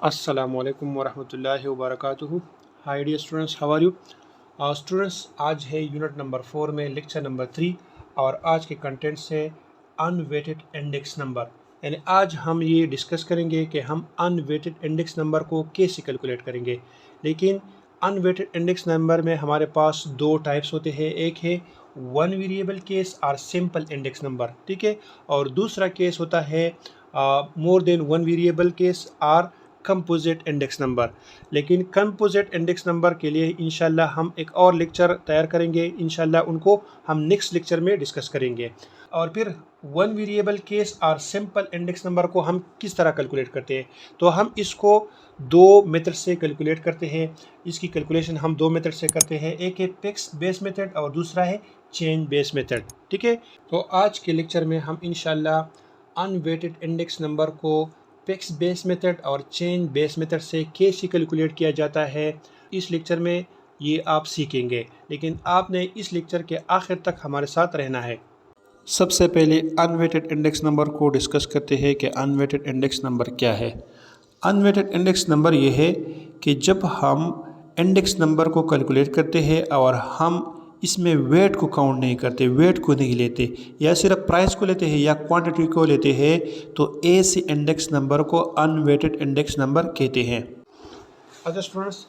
अस्सलामुअलैकुम वरहमतुल्लाहि वबरकातुहू। Hi dear students, how are you students. आज है यूनिट नंबर 4 में लेक्चर नंबर 3 और आज के कंटेंट्स है अनवेटेड इंडेक्स नंबर। यानी आज हम ये डिस्कस करेंगे कि हम अनवेटेड इंडेक्स नंबर को कैसे कैलकुलेट करेंगे। लेकिन अनवेटेड इंडेक्स नंबर में हमारे पास दो टाइप्स होते हैं, एक है वन वेरिएबल केस और सिंपल इंडेक्स नंबर, ठीक है, और दूसरा केस होता है more than one variable case और कंपोजिट इंडेक्स नंबर। लेकिन कंपोजिट इंडेक्स नंबर के लिए इंशाल्लाह हम एक और लेक्चर तैयार करेंगे, इंशाल्लाह उनको हम नेक्स्ट लेक्चर में डिस्कस करेंगे। और फिर वन वेरिएबल केस और सिंपल इंडेक्स नंबर को हम किस तरह कैलकुलेट करते हैं, तो हम इसको दो मेथड से कैलकुलेट करते हैं। इसकी कैलकुलेशन हम दो मेथड से करते हैं, एक है फिक्स बेस मेथड और दूसरा है चेंज बेस मेथड, ठीक है। तो आज के लेक्चर में हम इंशाल्लाह अनवेटेड इंडेक्स नंबर को फिक्स बेस मेथड और चेंज बेस मेथड से कैसे कैलकुलेट किया जाता है, इस लेक्चर में ये आप सीखेंगे। लेकिन आपने इस लेक्चर के आखिर तक हमारे साथ रहना है। सबसे पहले अनवेटेड इंडेक्स नंबर को डिस्कस करते हैं कि अनवेटेड इंडेक्स नंबर क्या है। अनवेटेड इंडेक्स नंबर ये है कि जब हम इंडेक्स नंबर को कैलकुलेट करते हैं और हम इसमें वेट को काउंट नहीं करते, वेट को नहीं लेते, या सिर्फ प्राइस को लेते हैं या क्वांटिटी को लेते हैं, तो ऐसे इंडेक्स नंबर को अनवेटेड इंडेक्स नंबर कहते हैं। अच्छा स्टूडेंट्स,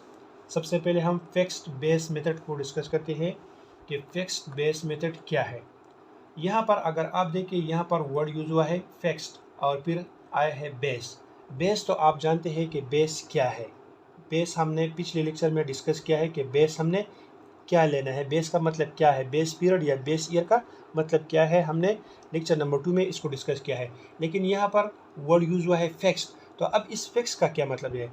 सबसे पहले हम फिक्स्ड बेस मेथड को डिस्कस करते हैं कि फिक्स्ड बेस मेथड क्या है। यहाँ पर अगर आप देखिए, यहाँ पर वर्ड यूज हुआ है फिक्स्ड और फिर आया है बेस। बेस तो आप जानते हैं कि बेस क्या है। बेस हमने पिछले लेक्चर में डिस्कस किया है कि बेस हमने क्या लेना है, बेस का मतलब क्या है, बेस पीरियड या बेस ईयर का मतलब क्या है, हमने लेक्चर नंबर 2 में इसको डिस्कस किया है। लेकिन यहाँ पर वर्ड यूज हुआ है फिक्स्ड। तो अब इस फिक्स का क्या मतलब है?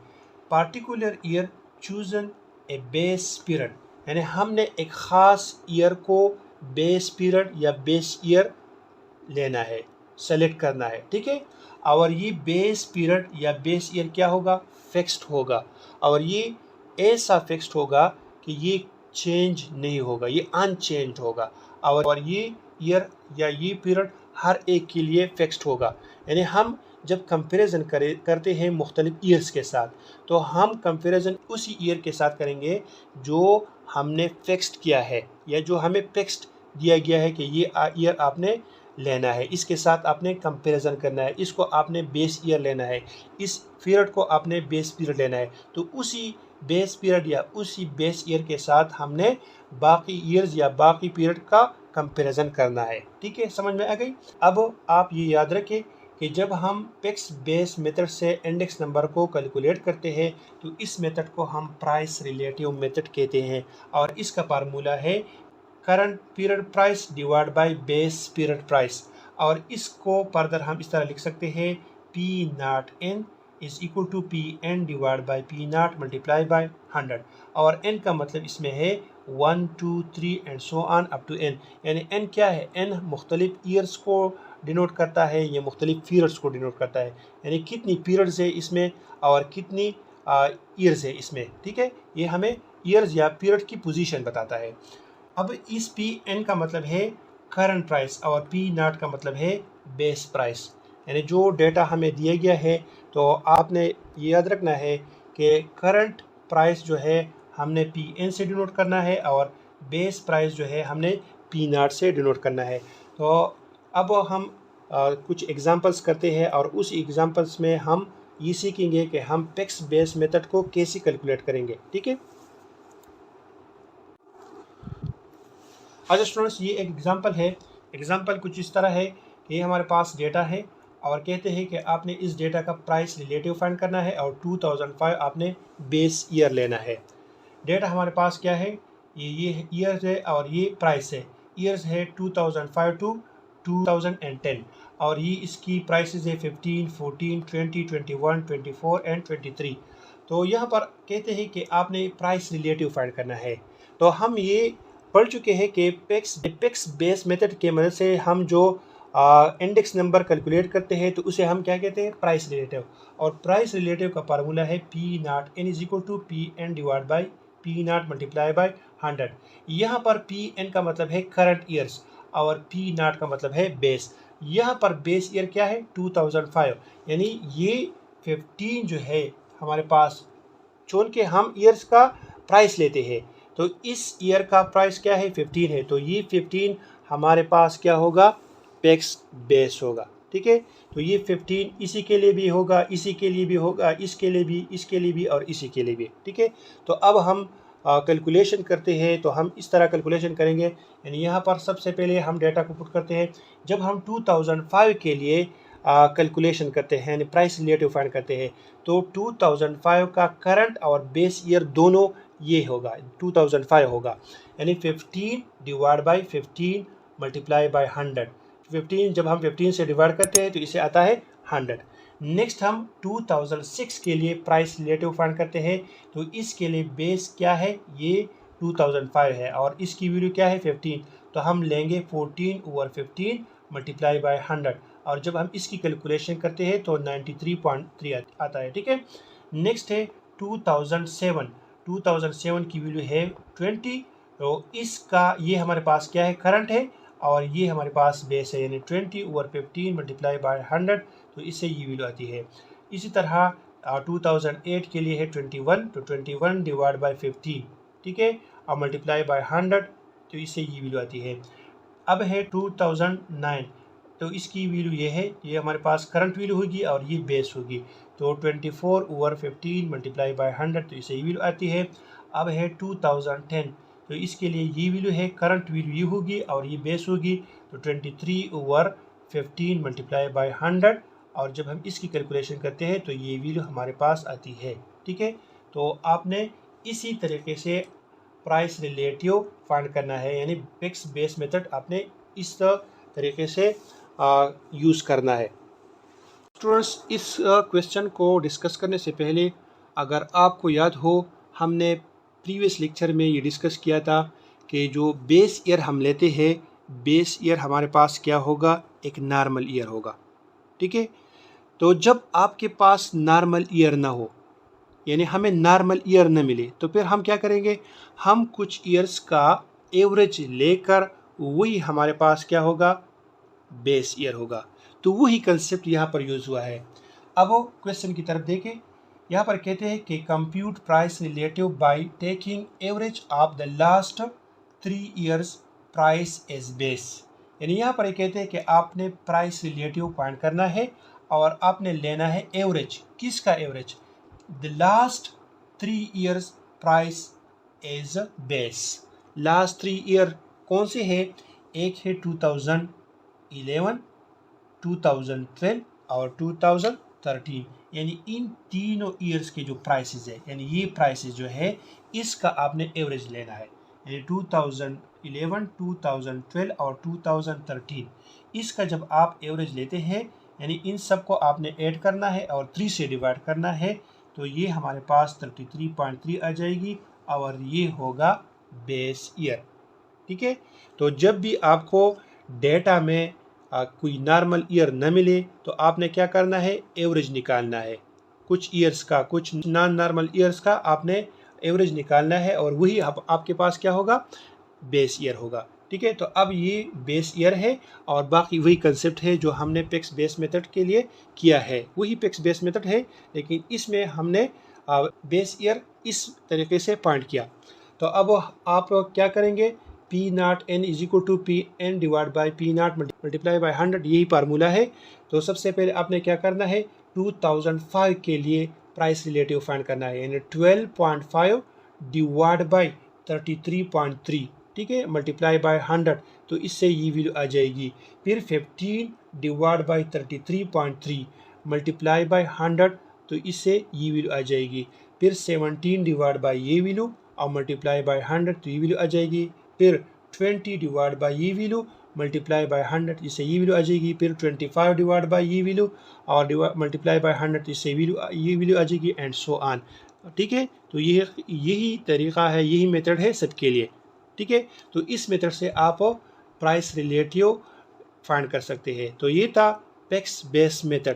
पार्टिकुलर ईयर चूजन ए बेस पीरियड, यानी हमने एक ख़ास ईयर को बेस पीरियड या बेस ईयर लेना है, सेलेक्ट करना है, ठीक है। और ये बेस पीरियड या बेस ईयर क्या होगा? फिक्स्ड होगा। और ये ऐसा फिक्स्ड होगा कि ये चेंज नहीं होगा, ये अनचेंज होगा। और ये ईयर या ये पीरियड हर एक के लिए फिक्स्ड होगा। यानी हम जब कंपैरिजन करते हैं मुख्तलिफ ईयर्स के साथ, तो हम कंपैरिजन उसी ईयर के साथ करेंगे जो हमने फिक्स्ड किया है या जो हमें फिक्स्ड दिया गया है कि ये ईयर आपने लेना है, इसके साथ आपने कंपैरिजन करना है, इसको आपने बेस ईयर लेना है, इस पीरियड को आपने बेस पीरियड लेना है। तो उसी बेस पीरियड या उसी बेस ईयर के साथ हमने बाकी ईयर्स या बाकी पीरियड का कंपैरिजन करना है, ठीक है। समझ में आ गई? अब आप ये याद रखें कि जब हम फिक्स बेस मेथड से इंडेक्स नंबर को कैलकुलेट करते हैं, तो इस मेथड को हम प्राइस रिलेटिव मेथड कहते हैं और इसका फार्मूला है current period price divide by base period price. और इसको फर्दर हम इस तरह लिख सकते हैं, P not N is equal to P N divide by P not multiply by 100। और एन का मतलब इसमें है 1 2 3 and so on up to N. यानी एन क्या है? एन मुख्तलिफ ईयर्स को डिनोट करता है, ये मुख्तलिफ पीरियड्स को डिनोट करता है, यानी कितनी पीरियड्स है इसमें और कितनी ईयर्स है इसमें, ठीक है। ये हमें ईयर्स या पीरियड की पोजीशन बताता है। अब इस पी एन का मतलब है करंट प्राइस और पी नॉट का मतलब है बेस प्राइस। यानी जो डेटा हमें दिया गया है, तो आपने ये याद रखना है कि करंट प्राइस जो है हमने पी एन से डिनोट करना है और बेस प्राइस जो है हमने पी नॉट से डिनोट करना है। तो अब हम कुछ एग्जांपल्स करते हैं और उस एग्जांपल्स में हम ये सीखेंगे कि हम फिक्स बेस मेथड को कैसे कैलकुलेट करेंगे, ठीक है। अच्छा स्टूडेंट्स, ये एक एग्जांपल है। एग्जांपल कुछ इस तरह है कि हमारे पास डेटा है और कहते हैं कि आपने इस डेटा का प्राइस रिलेटिव फाइंड करना है और 2005 आपने बेस ईयर लेना है। डेटा हमारे पास क्या है? ये ईयर्स है और ये प्राइस है। ईयर्स है 2005 टू 2010 और ये इसकी प्राइसेस है 15, 14, 20, 21, 24 एंड 23। तो यहाँ पर कहते हैं कि आपने प्राइस रिलेटिव फाइंड करना है। तो हम ये पढ़ चुके हैं कि फिक्स बेस मेथड के मदद से हम जो इंडेक्स नंबर कैलकुलेट करते हैं, तो उसे हम क्या कहते हैं? Price relative. और प्राइस रिलेटिव का फार्मूला है P not N is equal to P N divide by P not multiply by 100। यहाँ पर पी एन का मतलब है करंट ईयर्स और पी नॉट का मतलब है बेस। यहाँ पर बेस ईयर क्या है? 2005। यानी ये 15 जो है हमारे पास, चूँकि के हम ईयर्स का प्राइस लेते हैं, तो इस ईयर का प्राइस क्या है 15 है, तो ये 15 हमारे पास क्या होगा पैक्स बेस होगा। ठीक है, तो ये 15 इसी के लिए भी होगा, इसी के लिए भी होगा, इसके लिए भी, इसके लिए भी और इसी के लिए भी। ठीक है, तो अब हम कैलकुलेशन करते हैं, तो हम इस तरह कैलकुलेशन करेंगे। यानी यहाँ पर सबसे पहले हम डेटा को पुट करते हैं। जब हम 2005 के लिए कैलकुलेशन करते हैं, यानी प्राइस रिलेटिव फाइंड करते हैं, तो 2005 का करंट और बेस ईयर दोनों ये होगा 2005 होगा, यानी 15 डिवाइड बाई 15 मल्टीप्लाई बाई 100। 15 जब हम 15 से डिवाइड करते हैं तो इसे आता है 100। नेक्स्ट हम 2006 के लिए प्राइस रिलेटिव फाइंड करते हैं, तो इसके लिए बेस क्या है, ये 2005 है और इसकी वैल्यू क्या है 15, तो हम लेंगे 14 ओवर 15 मल्टीप्लाई बाय 100 और जब हम इसकी कैलकुलेशन करते हैं तो 93.3 आता है। ठीक है, नेक्स्ट है 2007 की वैल्यू है 20, तो इसका ये हमारे पास क्या है करंट है और ये हमारे पास बेस है, यानी 20 ओवर 15 मल्टीप्लाई बाय 100, तो इससे ये वैल्यू आती है। इसी तरह 2008 के लिए है 21, तो 21 डिवाइड बाय 15, ठीक है, और मल्टीप्लाई बाय 100, तो इससे ये वैल्यू आती है। अब है 2009, तो इसकी वैल्यू ये है, ये हमारे पास करंट वैल्यू होगी और ये बेस होगी, तो 24 ओवर 15 मल्टीप्लाई बाय 100, तो इससे ये वैल्यू आती है। अब है 2010, तो इसके लिए ये वैल्यू है, करंट वैल्यू ये होगी और ये बेस होगी, तो 23 ओवर 15 मल्टीप्लाई बाय 100 और जब हम इसकी कैलकुलेशन करते हैं तो ये वैल्यू हमारे पास आती है। ठीक है, तो आपने इसी तरीके से प्राइस रिलेटिव फाइंड करना है, यानी फिक्स बेस मेथड आपने इस तरीके से यूज़ करना है। स्टूडेंट्स, इस क्वेश्चन को डिस्कस करने से पहले अगर आपको याद हो, हमने प्रीवियस लेक्चर में ये डिस्कस किया था कि जो बेस ईयर हम लेते हैं, बेस ईयर हमारे पास क्या होगा, एक नॉर्मल ईयर होगा। ठीक है, तो जब आपके पास नॉर्मल ईयर ना हो, यानी हमें नॉर्मल ईयर न मिले, तो फिर हम क्या करेंगे, हम कुछ ईयर्स का एवरेज लेकर वही हमारे पास क्या होगा बेस ईयर होगा। तो वही कंसेप्ट यहाँ पर यूज़ हुआ है। अब वो क्वेश्चन की तरफ देखें, यहाँ पर कहते हैं कि compute price relative by taking average of the last 3 years price as base. यानी यहाँ पर कहते हैं कि आपने प्राइस रिलेटिव फाइंड करना है और आपने लेना है एवरेज, किसका average, the last 3 years price as base. Last 3 year कौन से हैं, एक है 2011, 2012 और 2013, यानी इन तीनों ईयर्स के जो प्राइसेस है, यानी ये प्राइसेस जो है इसका आपने एवरेज लेना है, यानी 2011, 2012 और 2013, इसका जब आप एवरेज लेते हैं यानी इन सब को आपने ऐड करना है और 3 से डिवाइड करना है, तो ये हमारे पास 33.3 आ जाएगी और ये होगा बेस ईयर। ठीक है, तो जब भी आपको डेटा में कोई नॉर्मल ईयर न मिले तो आपने क्या करना है, एवरेज निकालना है, कुछ ईयर्स का, कुछ नॉन नॉर्मल ईयर्स का आपने एवरेज निकालना है और वही आपके पास क्या होगा, बेस ईयर होगा। ठीक है, तो अब ये बेस ईयर है और बाकी वही कंसेप्ट है जो हमने पिक्स बेस मेथड के लिए किया है, वही पिक्स बेस मेथड है, लेकिन इसमें हमने बेस ईयर इस तरीके से पॉइंट किया। तो अब आप क्या करेंगे, P not N is equal to P N divide by P not multiply by 100, यही फार्मूला है। तो सबसे पहले आपने क्या करना है, 2005 के लिए प्राइस रिलेटिव फाइंड करना है, यानी 12.5 डिवाइड बाई 33.3, ठीक है, मल्टीप्लाई बाय 100, तो इससे ये वैल्यू आ जाएगी। फिर 15 डिवाइड बाई 33.3 मल्टीप्लाई बाय 100, तो इससे ये वैल्यू आ जाएगी। फिर 17 डिवाइड बाई ये वैल्यू और मल्टीप्लाई बाय 100, तो ये वैल्यू आ जाएगी। फिर 20 डिवाइड बाई ये वैल्यू मल्टीप्लाई बाय 100, इससे ये वैल्यू आ जाएगी। फिर 25 डिवाइड बाई ये वैल्यू और मल्टीप्लाई बाय 100, इससे ये वैल्यू आ जाएगी एंड सो ऑन। ठीक है, तो यही तरीका है, यही मेथड है सबके लिए। ठीक है, तो इस मेथड से आप प्राइस रिलेटिव फाइंड कर सकते हैं। तो ये था पिक्स बेस मेथड।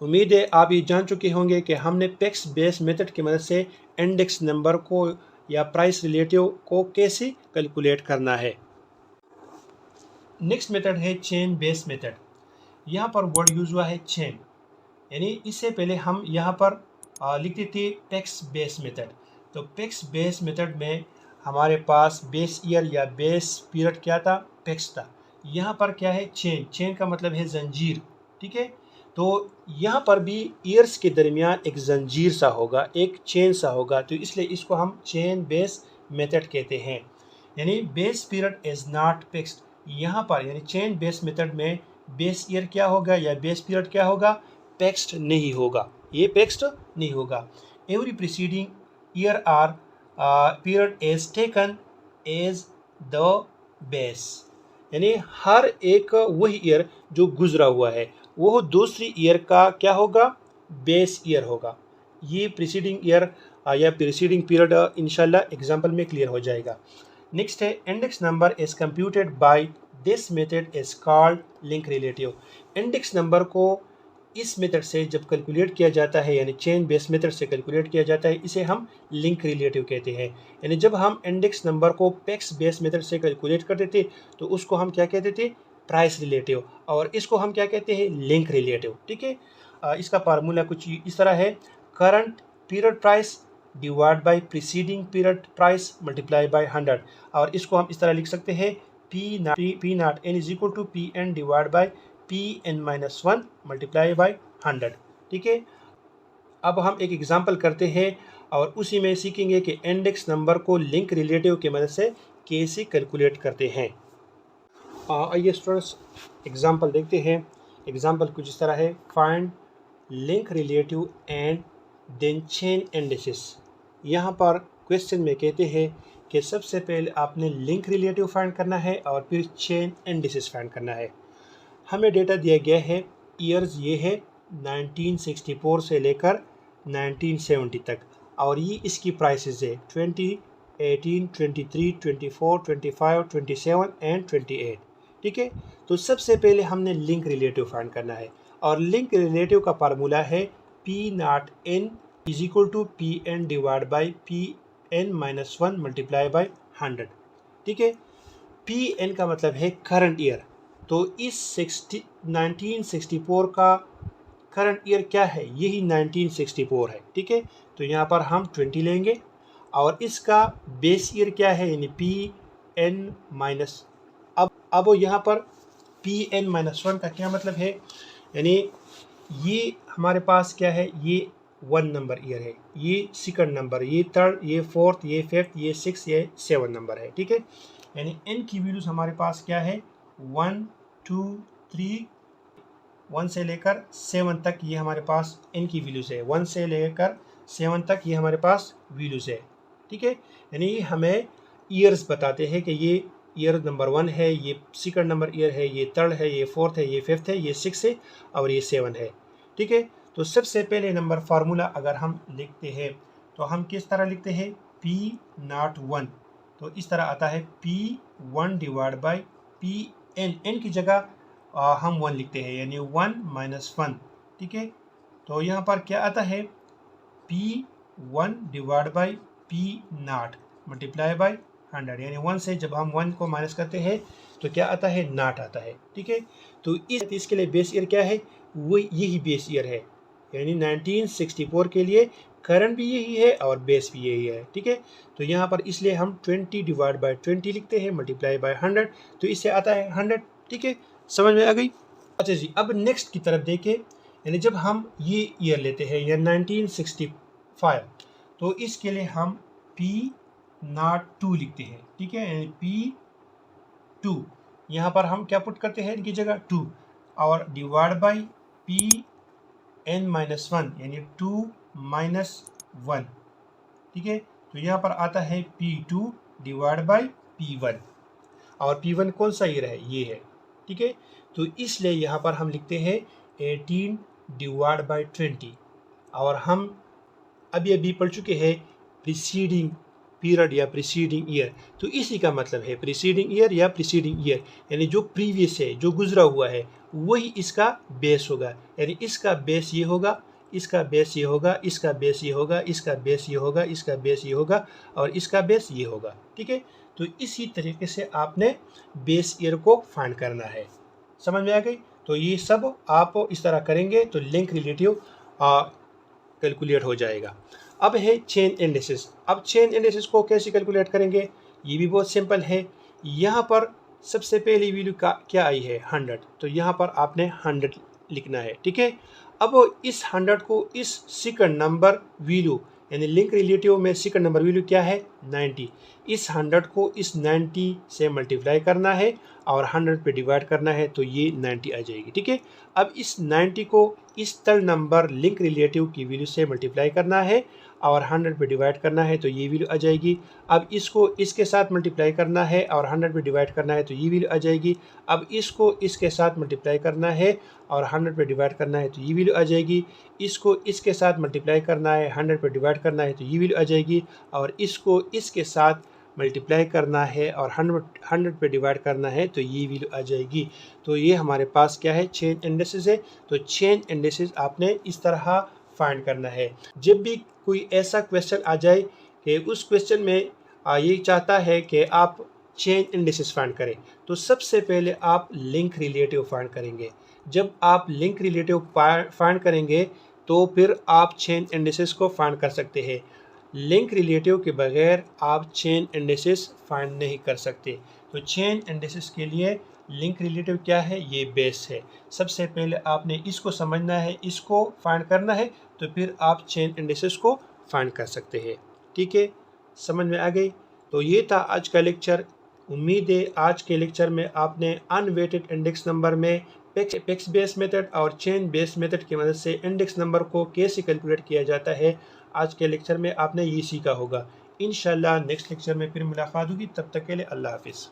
उम्मीद है आप ये जान चुके होंगे कि हमने पिक्स बेस मेथड की मदद से इंडेक्स नंबर को या प्राइस रिलेटिव को कैसे कैलकुलेट करना है। नेक्स्ट मेथड है चेन बेस मेथड। यहाँ पर वर्ड यूज हुआ है चेन, यानी इससे पहले हम यहाँ पर लिखते थे पेक्स बेस मेथड। तो पेक्स बेस मेथड में हमारे पास बेस ईयर या बेस पीरियड क्या था, पेक्स था। यहाँ पर क्या है, चेन। चेन का मतलब है जंजीर, ठीक है। तो यहाँ पर भी ईयर्स के दरमियान एक जंजीर सा होगा, एक चेन सा होगा, तो इसलिए इसको हम चेन बेस मेथड कहते हैं। यानी base period is not fixed. यहाँ पर यानी चेन बेस मेथड में बेस ईयर क्या होगा या बेस पीरियड क्या होगा, फिक्स्ड नहीं होगा, ये फिक्स्ड नहीं होगा। Every preceding year or period is taken as the base. यानी हर एक वही ईयर जो गुजरा हुआ है वो दूसरी ईयर का क्या होगा, बेस ईयर होगा। ये प्रीसीडिंग ईयर या प्रीसीडिंग पीरियड इंशाल्लाह एग्जाम्पल में क्लियर हो जाएगा। नेक्स्ट है index number is computed by this method is called link relative. Index number को इस मेथड से जब कैलकुलेट किया जाता है, यानी चेन बेस मेथड से कैलकुलेट किया जाता है, इसे हम लिंक रिलेटिव कहते हैं। यानी जब हम इंडेक्स नंबर को पेक्स बेस मेथड से कैलकुलेट करते थे तो उसको हम क्या कहते थे, प्राइस रिलेटिव, और इसको हम क्या कहते हैं, लिंक रिलेटिव, ठीक है। इसका फार्मूला कुछ इस तरह है, current period price divide by preceding period price multiply by 100। और इसको हम इस तरह लिख सकते हैं, P not N is equal to P N divide by P N minus 1 multiply by 100, ठीक है। अब हम एक एग्जांपल करते हैं और उसी में सीखेंगे कि इंडेक्स नंबर को लिंक रिलेटिव की मदद से कैसे कैलकुलेट करते हैं। आइए स्टूडेंट्स एग्जांपल देखते हैं। एग्जांपल कुछ इस तरह है, find link relative and then chain indices. यहाँ पर क्वेश्चन में कहते हैं कि सबसे पहले आपने लिंक रिलेटिव फाइंड करना है और फिर चेन इंडिसेस फाइंड करना है। हमें डेटा दिया गया है, ईयर्स ये है 1964 से लेकर 1970 तक, और ये इसकी प्राइसेस है 20, 18, 23, 24, 25, 27 एंड 28, ठीक है। तो सबसे पहले हमने लिंक रिलेटिव फाइंड करना है और लिंक रिलेटिव का फार्मूला है P not N is equal to P N divide by P N minus 1 multiply by 100, ठीक है। पी एन का मतलब है करंट ईयर। तो इस 1964 का करंट ईयर क्या है, यही 1964 है, ठीक है। तो यहाँ पर हम 20 लेंगे और इसका बेस ईयर क्या है, यानी पी एन माइनस, अब यहाँ पर पी एन माइनस 1 का क्या मतलब है, यानी ये हमारे पास क्या है, ये 1 नंबर ईयर है, ये सेकंड नंबर, ये थर्ड, ये फोर्थ, ये फिफ्थ, ये 6, ये 7 नंबर है, ठीक है। यानी एन की वैल्यूज हमारे पास क्या है, 1, 2, 3, 1 से लेकर 7 तक ये हमारे पास एन की वैल्यूज है, 1 से लेकर 7 तक ये हमारे पास वैल्यूज है, ठीक है। यानी हमें ईयर्स बताते हैं कि ये ईयर नंबर 1 है, ये सेकंड नंबर ईयर है, ये थर्ड है, ये फोर्थ है, ये फिफ्थ है, ये 6 है और ये 7 है, ठीक है। तो सबसे पहले नंबर फार्मूला अगर हम लिखते हैं तो हम किस तरह लिखते हैं, पी नॉट 1, तो इस तरह आता है P1 divide by P N की जगह हम 1 लिखते हैं, यानी 1 माइनस 1, ठीक है। तो यहाँ पर क्या आता है, P1 divide by P not multiply by 100, यानी 1 से जब हम 1 को माइनस करते हैं तो क्या आता है, नॉट आता है, ठीक है। तो इसके लिए बेस ईयर क्या है, वो यही बेस ईयर है, यानी 1964 के लिए करंट भी यही है और बेस भी यही है, ठीक है। तो यहाँ पर इसलिए हम 20 डिवाइड बाई 20 लिखते हैं मल्टीप्लाई बाई 100, तो इससे आता है 100, ठीक है। समझ में आ गई। अच्छा जी, अब नेक्स्ट की तरफ देखें, यानी जब हम ये ईयर लेते हैं या 1965, तो इसके लिए हम P02 लिखते हैं, ठीक है। यानी P2 यहाँ पर हम क्या पुट करते हैं, इनकी जगह 2 और divide by P N minus 1, यानी 2 माइनस 1, ठीक है। तो यहाँ पर आता है P2 डिवाइड बाई P1, और P1 कौन सा ईयर है, ये है, ठीक है। तो इसलिए यहाँ पर हम लिखते हैं 18 डिवाइड बाई 20, और हम अभी अभी पढ़ चुके हैं प्रीसीडिंग पीरियड या प्रीसीडिंग ईयर, तो इसी का मतलब है प्रीसीडिंग ईयर या प्रीसीडिंग ईयर, यानी जो प्रीवियस है, जो गुजरा हुआ है, वही इसका बेस होगा। यानी इसका बेस ये होगा, इसका बेस ये होगा, इसका बेस ये होगा, इसका बेस ये होगा, इसका बेस ये होगा और इसका बेस ये होगा, ठीक है। तो इसी तरीके से आपने बेस ईयर को फाइंड करना है। समझ में आ गई। तो ये सब आप इस तरह करेंगे तो लिंक रिलेटिव कैलकुलेट हो जाएगा। अब है चेन इंडिसेस। अब चेन इंडिसेस को कैसे कैलकुलेट करेंगे, ये भी बहुत सिंपल है। यहाँ पर सबसे पहली वैल्यू का क्या आई है 100, तो यहाँ पर आपने 100 लिखना है, ठीक है। अब इस 100 को इस सेकंड नंबर वैल्यू यानी लिंक रिलेटिव में सेकंड नंबर वैल्यू क्या है 90, इस 100 को इस 90 से मल्टीप्लाई करना है और 100 पे डिवाइड करना है, तो ये 90 आ जाएगी, ठीक है। अब इस 90 को इस थर्ड नंबर लिंक रिलेटिव की वैल्यू से मल्टीप्लाई करना है और 100 पे डिवाइड करना है, तो ये वैल्यू आ जाएगी। अब इसको इसके साथ मल्टीप्लाई करना है और 100 पे डिवाइड करना है, तो ये वैल्यू आ जाएगी। अब इसको इसके साथ मल्टीप्लाई करना है और 100 पे डिवाइड करना है, तो ये वैल्यू आ जाएगी। इसको इसके साथ मल्टीप्लाई करना है, 100 पे डिवाइड करना है, तो ये वैल्यू आ जाएगी। और इसको इसके साथ मल्टीप्लाई करना है और 100 पे डिवाइड करना है, तो ये वैल्यू आ जाएगी। तो ये हमारे पास क्या है, चेन इंडिसेस है। तो चेन इंडिसेस आपने इस तरह फाइंड करना है। जब भी कोई ऐसा क्वेश्चन आ जाए कि उस क्वेश्चन में ये चाहता है कि आप चेन इंडिसेस फाइंड करें, तो सबसे पहले आप लिंक रिलेटिव फाइंड करेंगे। जब आप लिंक रिलेटिव फाइंड करेंगे तो फिर आप चेन इंडिसेस को फाइंड कर सकते हैं। लिंक रिलेटिव के बगैर आप चेन इंडिसेस फाइंड नहीं कर सकते। तो चेन इंडिसेस के लिए लिंक रिलेटिव क्या है, ये बेस है। सबसे पहले आपने इसको समझना है, इसको फाइंड करना है, तो फिर आप चेन इंडिसेस को फाइंड कर सकते हैं, ठीक है। समझ में आ गई। तो ये था आज का लेक्चर। उम्मीद है आज के लेक्चर में आपने अनवेटेड इंडेक्स नंबर में पेक्स बेस मेथड और चेन बेस मेथड की मदद से इंडेक्स नंबर को कैसे कैलकुलेट किया जाता है, आज के लेक्चर में आपने ये सीखा होगा। इंशाल्लाह नेक्स्ट लेक्चर में फिर मुलाकात होगी। तब तक के लिए अल्लाह हाफिज़।